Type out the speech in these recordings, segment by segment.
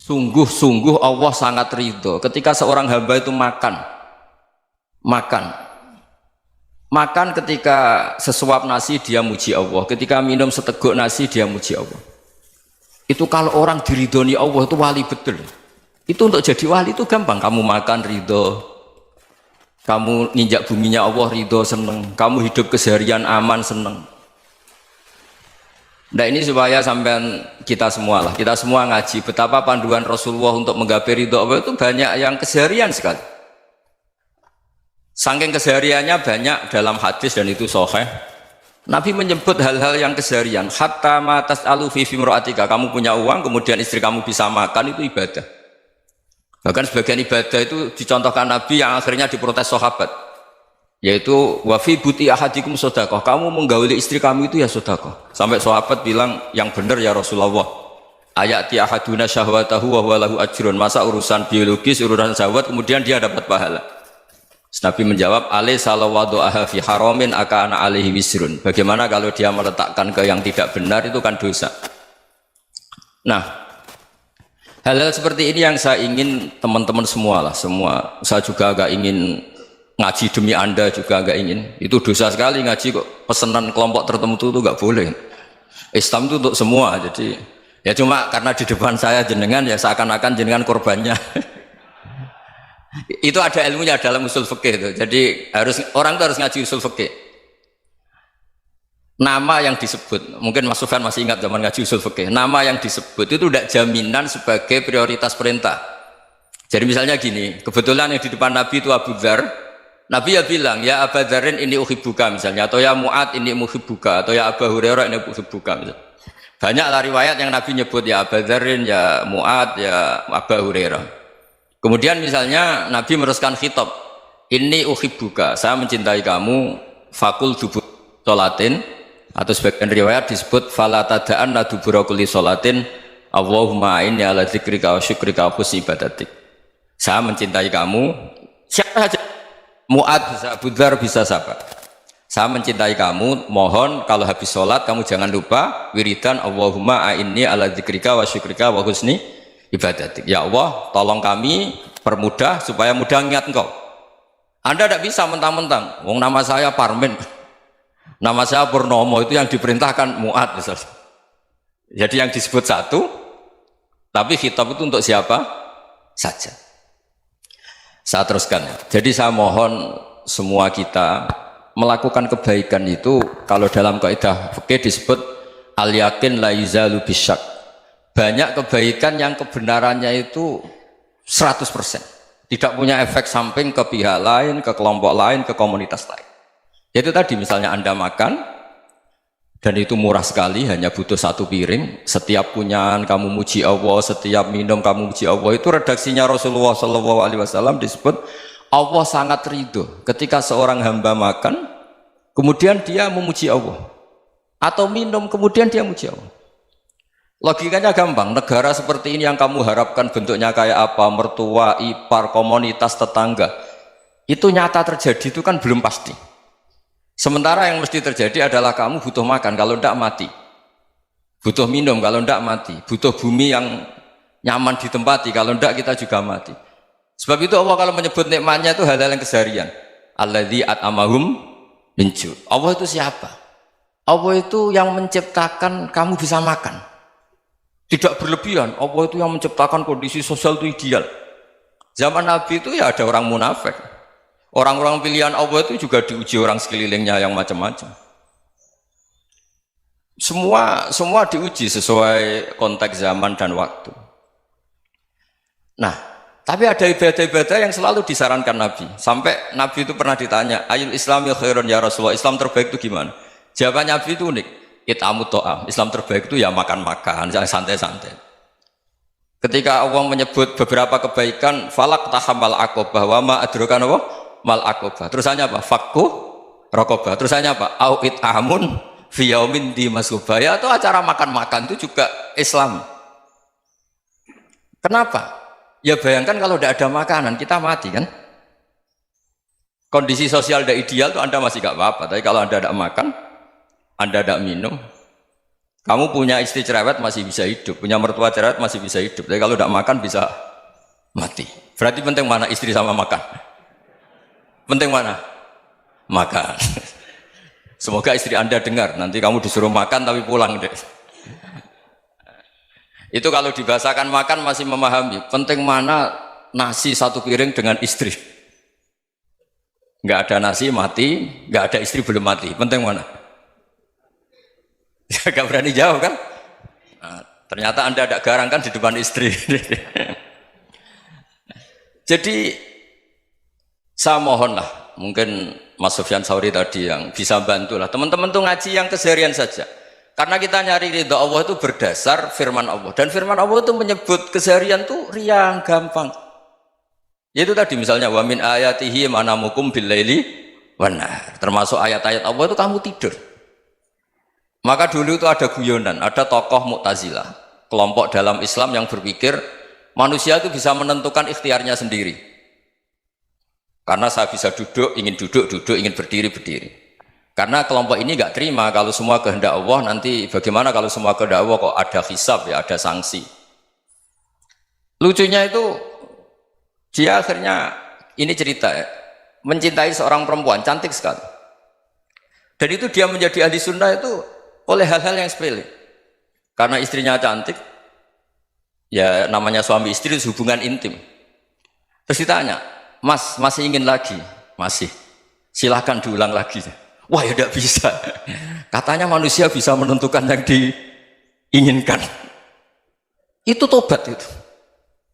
Sungguh-sungguh Allah sangat ridho ketika seorang hamba itu makan makan ketika sesuap nasi dia muji Allah, ketika minum seteguk nasi dia muji Allah. Itu kalau orang diridhoni Allah itu wali betul. Itu untuk jadi wali itu gampang, kamu makan ridho, kamu ninjak buminya Allah ridho seneng, kamu hidup keseharian aman seneng. Nah ini supaya sampean kita semua ngaji betapa panduan Rasulullah untuk menggapai ridho Allah itu banyak yang keseharian sekali. Saking kesehariannya banyak dalam hadis dan itu sahih. Nabi menyebut hal-hal yang keseharian. Hatta ma tas'alu fi fimra'atika, kamu punya uang kemudian istri kamu bisa makan itu ibadah. Bahkan sebagian ibadah itu dicontohkan Nabi yang akhirnya diprotes sahabat. Yaitu wa fi buti ahadikum sedekah, kamu menggauli istri kamu itu ya sedekah. Sampai sahabat bilang yang benar ya Rasulullah. Ayati ahaduna syahwatahu wa huwa lahu ajrun. Masa urusan biologis, urusan syahwat kemudian dia dapat pahala. Nabi menjawab, alaysa lawadu'aha fi haramin akana alaihi wisrun. Bagaimana kalau dia meletakkan ke yang tidak benar itu kan dosa. Nah, hal-hal seperti ini yang saya ingin teman-teman semua saya juga agak ingin ngaji demi Anda juga agak ingin. Itu dosa sekali ngaji kok pesanan kelompok tertentu itu enggak boleh. Islam itu untuk semua. Jadi ya cuma karena di depan saya jenengan ya seakan-akan jenengan korbannya. Itu ada ilmunya dalam usul fikih itu. Jadi orang itu harus ngaji usul fikih. Nama yang disebut, mungkin Mas Sufyan masih ingat zaman ngaji usul fikih. Nama yang disebut itu tidak jaminan sebagai prioritas perintah. Jadi misalnya gini, kebetulan yang di depan Nabi itu Abu Dzar. Nabi ya bilang, ya Abu Dzarin ini uhibbuka misalnya, atau ya Mu'ad ini muhibbuka, atau ya Abu Hurairah ini uhibbuka misalnya. Banyaklah riwayat yang Nabi nyebut ya Abu Dzarin, ya Mu'ad, ya Abu Hurairah. Kemudian misalnya Nabi meneruskan khitab, ini uhibbuka, saya mencintai kamu, fakul dubur sholatin, atau sebagian riwayat disebut fala tada'anna dubura kulli sholatin, Allahumma inni ala dzikrika wa syukrika wa husni ibadatik. Saya mencintai kamu, siapa saja, Mu'ad bisa, Abu Dzar bisa siapa. Saya mencintai kamu, mohon kalau habis sholat kamu jangan lupa wiridan Allahumma a'inni ala dzikrika wa syukrika wa husni ibadatik. Ya Allah, tolong kami permudah supaya mudah ingat engkau. Anda tidak bisa mentang-mentang, wong nama saya Parmin, nama saya Purnomo, itu yang diperintahkan Mu'ad misalnya. Jadi yang disebut satu, tapi khitab itu untuk siapa saja. Saya teruskan. Jadi saya mohon semua kita melakukan kebaikan itu, kalau dalam kaidah fikih disebut al yakin la yuzalu bisyak. Banyak kebaikan yang kebenarannya itu 100%, tidak punya efek samping ke pihak lain, ke kelompok lain, ke komunitas lain. Yaitu tadi misalnya Anda makan dan itu murah sekali, hanya butuh satu piring, setiap punyaan kamu muji Allah, setiap minum kamu muji Allah. Itu redaksinya Rasulullah SAW disebut Allah sangat ridho ketika seorang hamba makan kemudian dia memuji Allah, atau minum kemudian dia muji Allah. Logikanya gampang, negara seperti ini yang kamu harapkan bentuknya kayak apa, mertua, ipar, komunitas, tetangga, itu nyata terjadi itu kan belum pasti. Sementara yang mesti terjadi adalah kamu butuh makan, kalau tidak mati. Butuh minum, kalau tidak mati. Butuh bumi yang nyaman ditempati, kalau tidak kita juga mati. Sebab itu Allah kalau menyebut nikmatnya itu hal-hal yang keseharian. Alladzi at'amahum min ju'. Allah itu siapa? Allah itu yang menciptakan kamu bisa makan. Tidak berlebihan. Allah itu yang menciptakan kondisi sosial itu ideal. Zaman Nabi itu ya ada orang munafik. Orang-orang pilihan Allah itu juga diuji orang sekelilingnya yang macam-macam. Semua diuji sesuai konteks zaman dan waktu. Nah, tapi ada ibadah-ibadah yang selalu disarankan Nabi. Sampai Nabi itu pernah ditanya, ayul islami khairun ya Rasulullah, Islam terbaik itu gimana? Jawaban Nabi itu unik. It'amu to'am, Islam terbaik itu ya makan-makan, jangan santai-santai. Ketika Allah menyebut beberapa kebaikan, falak tahamal aqobah, wa ma adrokan apa? Mal aqobah. Terusannya apa? Fakku rokobah. Terusannya apa? Au it'amun fiyaumin di masubah. Ya itu acara makan-makan itu juga Islam. Kenapa? Ya bayangkan kalau tidak ada makanan, kita mati kan? Kondisi sosial tidak ideal itu Anda masih gak apa-apa, tapi kalau Anda tidak makan, Anda tidak minum, Kamu punya istri cerewet masih bisa hidup, punya mertua cerewet masih bisa hidup. Tapi kalau tidak makan bisa mati. Berarti penting mana istri sama makan? Penting mana? Makan. Semoga istri Anda dengar. Nanti kamu disuruh makan tapi pulang deh. Itu kalau dibahasakan makan masih memahami. Penting mana nasi satu piring dengan istri? Nggak ada nasi mati, nggak ada istri belum mati. Penting mana? Ya, gak berani jawab kan? Nah, ternyata Anda ada garang kan di depan istri. Jadi saya mohonlah, mungkin Mas Sufyan Sauri tadi yang bisa bantulah teman-teman tuh ngaji yang keseharian saja. Karena kita nyari ridha Allah itu berdasar firman Allah, dan firman Allah itu menyebut keseharian tuh riang gampang. Yaitu tadi misalnya wa min ayatihi manamukum billaili wan nahar. Termasuk ayat-ayat Allah itu kamu tidur. Maka dulu itu ada guyonan, ada tokoh Mu'tazilah, kelompok dalam Islam yang berpikir manusia itu bisa menentukan ikhtiarnya sendiri. Karena saya bisa duduk, ingin duduk, duduk, ingin berdiri, berdiri. Karena kelompok ini nggak terima kalau semua kehendak Allah, nanti bagaimana kalau semua kehendak Allah kok ada hisab ya, ada sanksi. Lucunya itu dia akhirnya, ini cerita ya, mencintai seorang perempuan, cantik sekali. Dan itu dia menjadi ahli sunnah itu oleh hal-hal yang sepele. Karena istrinya cantik, ya namanya suami istri itu hubungan intim. Terus ditanya, Mas, masih ingin lagi? Masih. Silahkan diulang lagi. Wah ya tidak bisa. Katanya manusia bisa menentukan yang diinginkan. Itu tobat itu.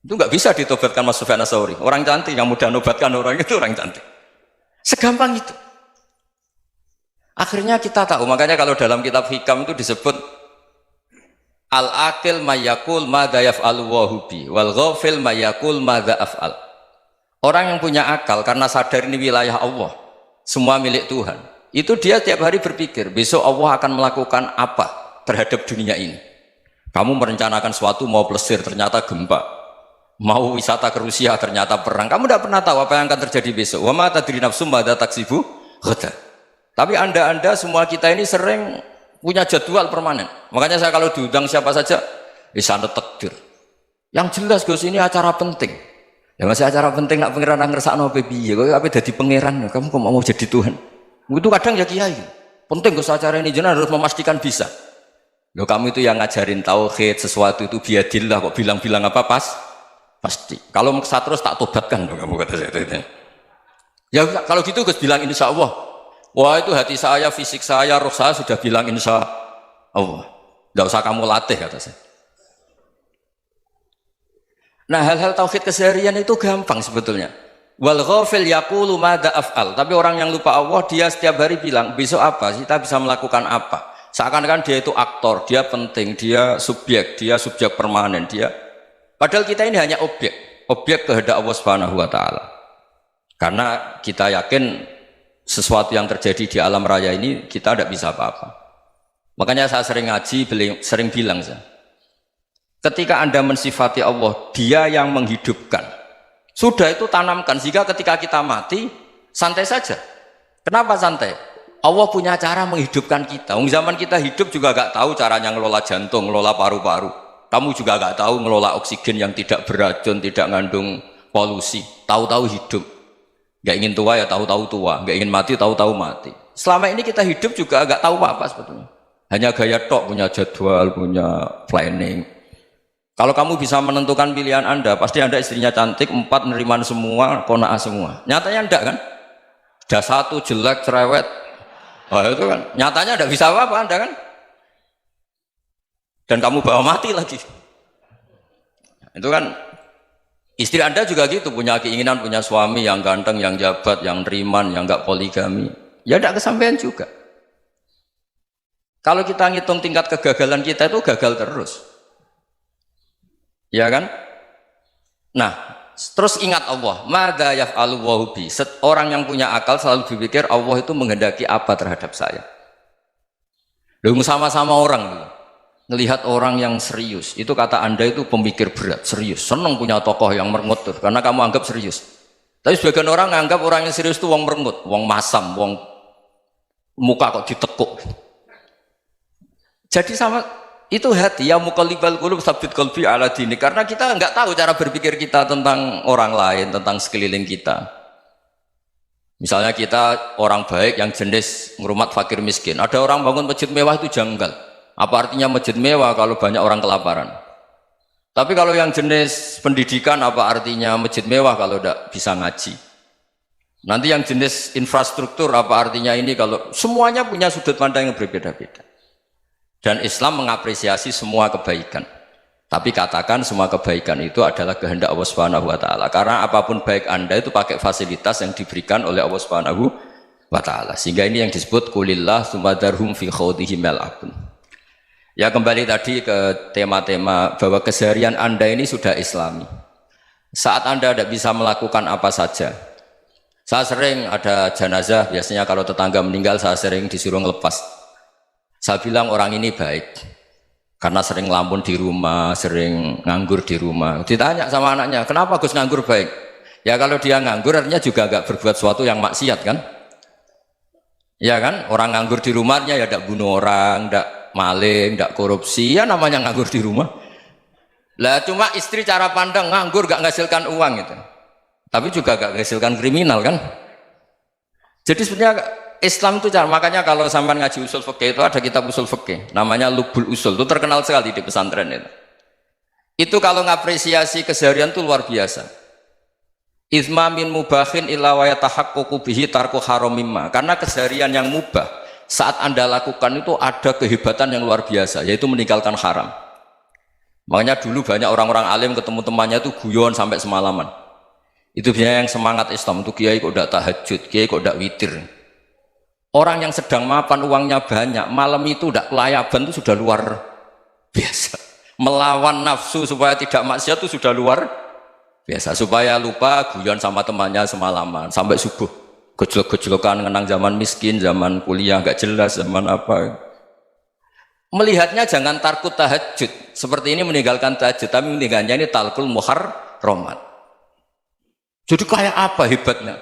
Itu nggak bisa ditobatkan Mas Sufyan Ats-Tsauri. Orang cantik yang mudah nobatkan orang itu orang cantik. Segampang itu. Akhirnya kita tahu, makanya kalau dalam kitab Hikam itu disebut al-aqil mayyakul madza yaf'alu wa hubi wal ghafil mayyakul madza af'al. Orang yang punya akal karena sadar ini wilayah Allah, semua milik Tuhan, itu dia tiap hari berpikir besok Allah akan melakukan apa terhadap dunia ini. Kamu merencanakan suatu mau plesir ternyata gempa, mau wisata ke Rusia ternyata perang. Kamu tidak pernah tahu apa yang akan terjadi besok. Wa ma tadri nafsum madza taksibu ghadan. Tapi anda semua kita ini sering punya jadwal permanen. Makanya saya kalau diundang siapa saja, sana takdir. Yang jelas Gus ini acara penting. Ya masih acara penting nak pangeran ngersakno piye? Kok ape dadi pangeran? Kamu kok mau jadi Tuhan? Itu kadang ya kiai. Penting Gus acara ini jenengan harus memastikan bisa. Loh kamu itu yang ngajarin tauhid, sesuatu itu biadillah kok bilang-bilang apa pasti. Kalau maksa terus tak tobatkan loh kamu kata saya. Ya kalau gitu Gus bilang insya Allah. Wah itu hati saya, fisik saya, roh saya sudah bilang insya Allah. Tidak usah kamu latih kata saya. Nah hal-hal tauhid keseharian itu gampang sebetulnya. Wal ghafil yaqulu madza af'al. Tapi orang yang lupa Allah dia setiap hari bilang besok apa? Kita bisa melakukan apa? Seakan-akan dia itu aktor, dia penting, dia subjek permanen, dia. Padahal kita ini hanya objek kehendak Allah Subhanahu wa taala. Karena kita yakin sesuatu yang terjadi di alam raya ini kita tidak bisa apa-apa. Makanya saya sering ngaji, sering bilang saya, ketika Anda mensifati Allah, dia yang menghidupkan. Sudah itu tanamkan, sehingga ketika kita mati, santai saja. Kenapa santai? Allah punya cara menghidupkan kita. Zaman kita hidup juga gak tahu caranya ngelola jantung, ngelola paru-paru. Kamu juga gak tahu ngelola oksigen yang tidak beracun, tidak ngandung polusi. Tahu-tahu hidup. Gak ingin tua ya tahu-tahu tua, gak ingin mati tahu-tahu mati. Selama ini kita hidup juga gak tahu apa-apa sebetulnya. Hanya gaya tok, punya jadwal, punya planning. Kalau kamu bisa menentukan pilihan Anda, pasti Anda istrinya cantik, 4 neriman semua, kona'ah semua. Nyatanya enggak kan? Ada 1 jelek, cerewet. Wah itu kan, nyatanya enggak bisa apa-apa Anda kan? Dan kamu bawa mati lagi. Itu kan, istri Anda juga gitu, punya keinginan, punya suami yang ganteng, yang jabat, yang neriman, yang enggak poligami. Ya enggak kesampaian juga. Kalau kita ngitung tingkat kegagalan kita itu gagal terus. Ya kan? Nah, terus ingat Allah, madza yaf'alu wa bi. Orang yang punya akal selalu berpikir Allah itu menghendaki apa terhadap saya. Lalu sama-sama orang melihat orang yang serius, itu kata Anda itu pemikir berat, serius, senang punya tokoh yang merengut karena kamu anggap serius. Tapi sebagian orang menganggap orang yang serius itu wong merengut, wong masam, wong muka kok ditekuk. Jadi sama Itu hati, ya muqallibal qulub tsabbit qalbi ala dini. Karena kita nggak tahu cara berpikir kita tentang orang lain, tentang sekeliling kita. Misalnya kita orang baik yang jenis ngurmat fakir miskin. Ada orang bangun masjid mewah itu janggal. Apa artinya masjid mewah kalau banyak orang kelaparan? Tapi kalau yang jenis pendidikan, apa artinya masjid mewah kalau tidak bisa ngaji? Nanti yang jenis infrastruktur, apa artinya ini kalau semuanya punya sudut pandang yang berbeda-beda. Dan Islam mengapresiasi semua kebaikan. Tapi katakan semua kebaikan itu adalah kehendak Allah Subhanahu wa taala. Karena apapun baik Anda itu pakai fasilitas yang diberikan oleh Allah Subhanahu wa taala. Sehingga ini yang disebut qulillah sumadarhum fi khawdihim yal'abun. Ya kembali tadi ke tema-tema bahwa keseharian Anda ini sudah Islami. Saat Anda tidak bisa melakukan apa saja. Saya sering ada jenazah, biasanya kalau tetangga meninggal saya sering disuruh ngelepas. Saya bilang orang ini baik karena sering ngelamun di rumah, sering nganggur di rumah. Ditanya sama anaknya, kenapa Gus nganggur baik? Ya kalau dia nganggur artinya juga agak berbuat sesuatu yang maksiat kan? Ya kan? Orang nganggur di rumahnya ya tidak bunuh orang, tidak maling, tidak korupsi, ya namanya nganggur di rumah. Lah cuma istri cara pandang nganggur gak menghasilkan uang itu. Tapi juga gak menghasilkan kriminal kan? Jadi sebenarnya Islam itu cara, makanya kalau sampai ngaji usul fikih itu ada kitab usul fikih namanya Lubul Usul, itu terkenal sekali di pesantren itu. Itu kalau ngapresiasi keseharian itu luar biasa. Izma min mubahin illa wa yatahaqqaqu bihi tarku haramimma. Karena keseharian yang mubah saat Anda lakukan itu ada kehebatan yang luar biasa, yaitu meninggalkan haram. Makanya dulu banyak orang-orang alim ketemu temannya itu guyon sampai semalaman. Itu biasanya yang semangat Islam itu kiai kok tidak tahajud, kiai kok tidak witir. Orang yang sedang mapan uangnya banyak, malam itu tidak kelayaban itu sudah luar biasa. Melawan nafsu supaya tidak maksiat itu sudah luar biasa. Supaya lupa guyon sama temannya semalaman sampai subuh. Gejlok-gejlokan ngenang zaman miskin, zaman kuliah nggak jelas, zaman apa. Melihatnya jangan tarkut tahajud. Seperti ini meninggalkan tahajud, tapi meninggalkannya ini talkul muharramat. Jadi kayak apa hebatnya?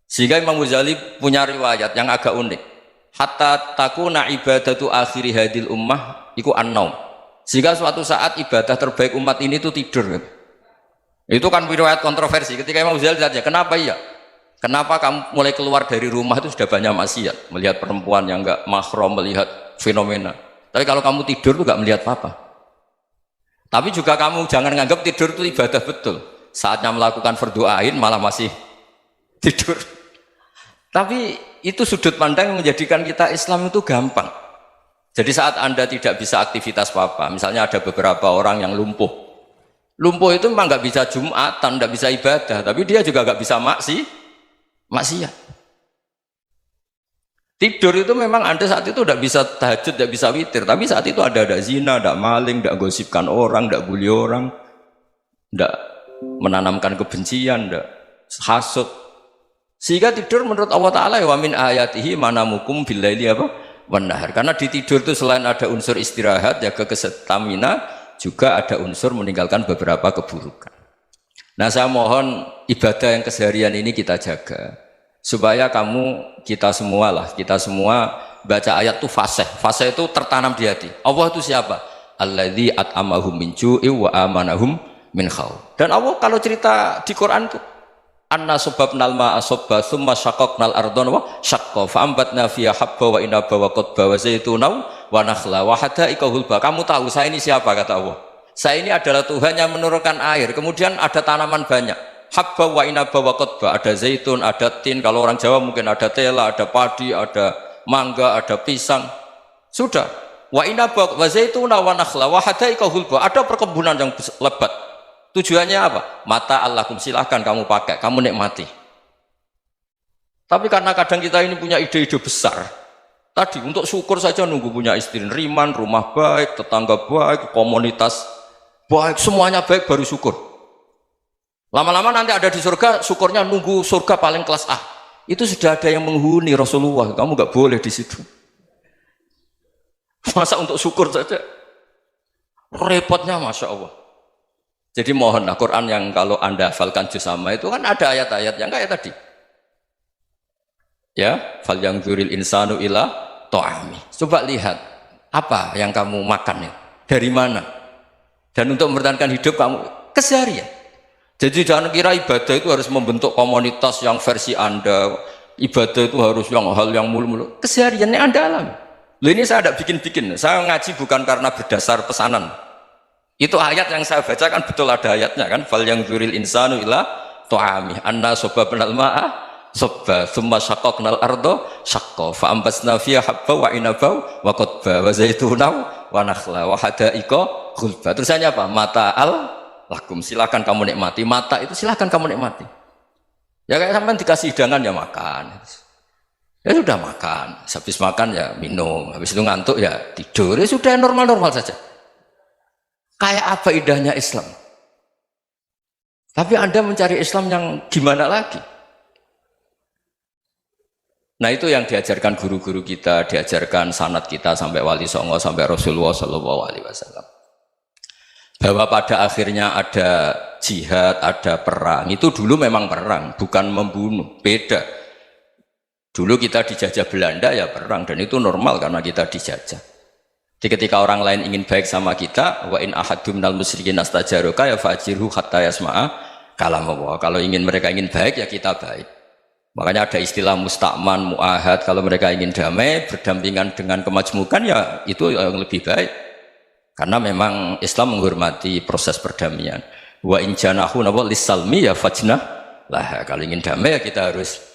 Sehingga Imam Ghazali punya riwayat yang agak unik. Hatta takuna ibadatu akhiri hadil ummah iku an-naum. Sehingga suatu saat ibadah terbaik umat ini itu tidur. Itu kan riwayat kontroversi. Ketika Imam Ghazali tanya, kenapa iya? Kenapa kamu mulai keluar dari rumah itu sudah banyak maksiat? Melihat perempuan yang enggak mahram, melihat fenomena. Tapi kalau kamu tidur itu enggak melihat apa-apa. Tapi juga kamu jangan nganggap tidur itu ibadah betul. Saatnya melakukan fardhu ain malah masih tidur. Tapi itu sudut pandang yang menjadikan kita Islam itu gampang. Jadi saat Anda tidak bisa aktivitas apa-apa, misalnya ada beberapa orang yang lumpuh. Lumpuh itu memang nggak bisa Jumatan, nggak bisa ibadah, tapi dia juga nggak bisa maksiat. Tidur itu memang Anda saat itu tidak bisa tahajud, tidak bisa witir, tapi saat itu ada zina, ada maling, tidak gosipkan orang, tidak bully orang, tidak menanamkan kebencian, tidak hasud. Sehingga tidur menurut Allah Ta'ala wa min ayatihi manamukum billaili apa? Wan-nahar. Karena di tidur itu selain ada unsur istirahat, jaga kestamina, juga ada unsur meninggalkan beberapa keburukan. Nah saya mohon ibadah yang keseharian ini kita jaga. Supaya kita semua baca ayat itu fasih. Fasih itu tertanam di hati. Allah itu siapa? Alladzi at'amahum min ju'i wa amanahum min khawf. Dan Allah kalau cerita di Quran itu anna subabnal ma'a subba thumma syaqaqnal ardhan wa syaqqa fa ambatna fiha habba wa inaba wa qadba wa zaituna wa nakhla wa hadaika hulba. Kamu tahu saya ini siapa, kata Allah. Saya ini adalah Tuhan yang menurunkan air, kemudian ada tanaman banyak, habba wa inaba wa qadba, ada zaitun, ada tin, kalau orang Jawa mungkin ada tela, ada padi, ada mangga, ada pisang. Sudah. Wa inaba wa zaituna wa nakhla wa hadaika hulba, ada perkebunan yang lebat. Tujuannya apa? Mata Allahkum, silahkan kamu pakai, kamu nikmati. Tapi karena kadang kita ini punya ide-ide besar. Tadi untuk syukur saja nunggu punya istri riman, rumah baik, tetangga baik, komunitas baik, semuanya baik baru syukur. Lama-lama nanti ada di surga, syukurnya nunggu surga paling kelas A. Itu sudah ada yang menghuni Rasulullah, kamu nggak boleh di situ. Masa untuk syukur saja? Repotnya Masya Allah. Jadi mohonlah Quran yang kalau Anda hafalkan juz amma itu kan ada ayat-ayat yang kayak tadi. Ya, fal yang dzuril insanu ila ta'ami. Coba lihat Apa yang kamu makan ya? Dari mana? Dan untuk mempertahankan hidup kamu keseharian. Jadi jangan kira ibadah itu harus membentuk komunitas yang versi Anda. Ibadah itu harus yang hal yang mulu-mulu. Kesehariannya Anda alami. Loh ini saya tidak bikin-bikin. Saya ngaji bukan karena berdasar pesanan. Itu ayat yang saya baca kan betul ada ayatnya kan. Fal yang dzuril insanu ila tu'ami anna sobabnal ma'a sobba thumma syaqaqnal ardo syaqqa fa ambasna fiha habba wa inaba wa qadba wa zaituna wa nakhla wa hada'iqa khulba. Terusannya apa? Mata'al lakum, silakan kamu nikmati. Mata itu silakan kamu nikmati. Ya kayak sampean dikasih hidangan ya makan. Ya sudah makan, habis makan ya minum, habis itu ngantuk ya tidur. Ya sudah normal-normal saja. Kayak apa indahnya Islam? Tapi Anda mencari Islam yang gimana lagi? Nah itu yang diajarkan guru-guru kita, diajarkan sanad kita sampai Wali Songo, sampai Rasulullah SAW. Bahwa pada akhirnya ada jihad, ada perang. Itu dulu memang perang, bukan membunuh, beda. Dulu kita dijajah Belanda ya perang, dan itu normal karena kita dijajah. Jadi ketika orang lain ingin baik sama kita, wa in ahadum minal musyrikin astajaruka ya fajirhu hatta yasma'a kalam Allah. Kalau mereka ingin baik ya kita baik. Makanya ada istilah musta'man, mu'ahad. Kalau mereka ingin damai, berdampingan dengan kemajmukan ya itu yang lebih baik. Karena memang Islam menghormati proses perdamaian. Wa in janahu lis-salmi ya fajnah lah. Kalau ingin damai ya kita harus